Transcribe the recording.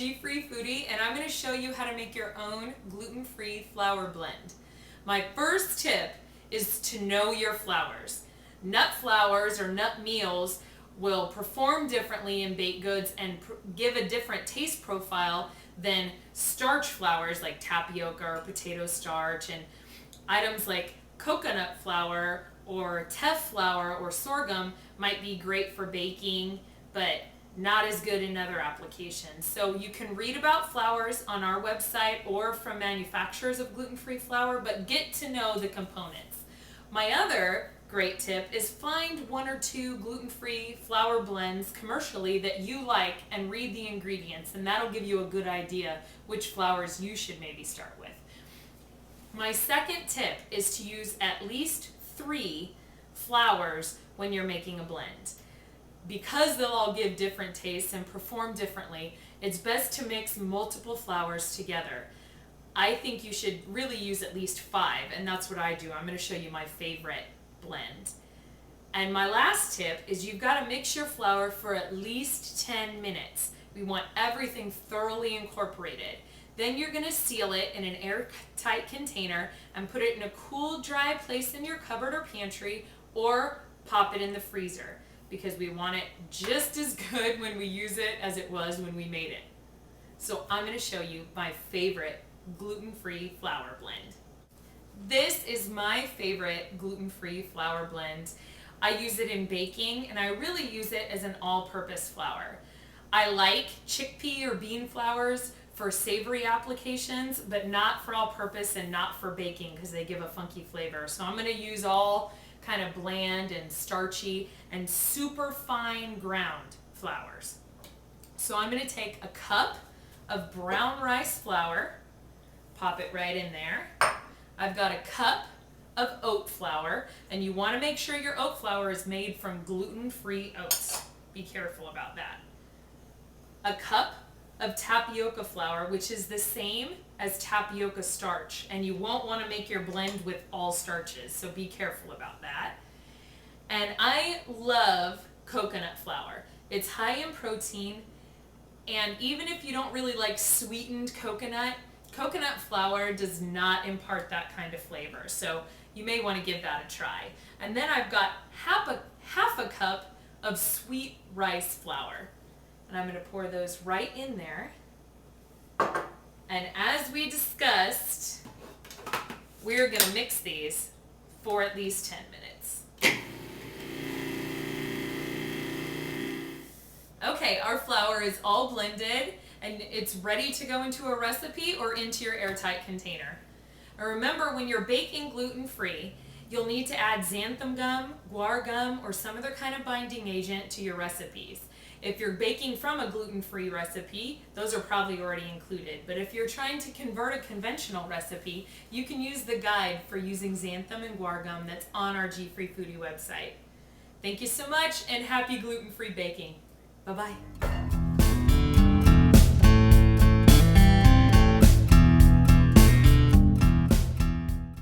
G-Free Foodie, and I'm going to show you how to make your own gluten-free flour blend. My first tip is to know your flours. Nut flours or nut meals will perform differently in baked goods and give a different taste profile than starch flours like tapioca or potato starch, and items like coconut flour or teff flour or sorghum might be great for baking, but not as good in other applications. So you can read about flours on our website or from manufacturers of gluten-free flour, but get to know the components. My other great tip is find one or two gluten-free flour blends commercially that you like and read the ingredients, and that'll give you a good idea which flours you should maybe start with. My second tip is to use at least 3 flours when you're making a blend. Because they'll all give different tastes and perform differently, it's best to mix multiple flours together. I think you should really use at least 5, and that's what I do. I'm going to show you my favorite blend. And my last tip is you've got to mix your flour for at least 10 minutes. We want everything thoroughly incorporated. Then you're going to seal it in an airtight container and put it in a cool, dry place in your cupboard or pantry, or pop it in the freezer, because we want it just as good when we use it as it was when we made it. So I'm going to show you my favorite gluten-free flour blend. This is my favorite gluten-free flour blend. I use it in baking, and I really use it as an all-purpose flour. I like chickpea or bean flours for savory applications, but not for all-purpose and not for baking because they give a funky flavor. So I'm going to use all kind of bland and starchy and super fine ground flours. So I'm going to take a cup of brown rice flour, pop it right in there. I've got a cup of oat flour, and you want to make sure your oat flour is made from gluten-free oats. Be careful about that. A cup of tapioca flour, which is the same as tapioca starch, and you won't want to make your blend with all starches, so be careful about that. And I love coconut flour. It's high in protein, and even if you don't really like sweetened coconut flour does not impart that kind of flavor, so you may want to give that a try. And then I've got half a cup of sweet rice flour, and I'm going to pour those right in there. And as we discussed, we're going to mix these for at least 10 minutes. Okay, our flour is all blended and it's ready to go into a recipe or into your airtight container. And remember, when you're baking gluten-free, you'll need to add xanthan gum, guar gum, or some other kind of binding agent to your recipes. If you're baking from a gluten-free recipe, those are probably already included. But if you're trying to convert a conventional recipe, you can use the guide for using xanthan and guar gum that's on our G-Free Foodie website. Thank you so much, and happy gluten-free baking. Bye-bye.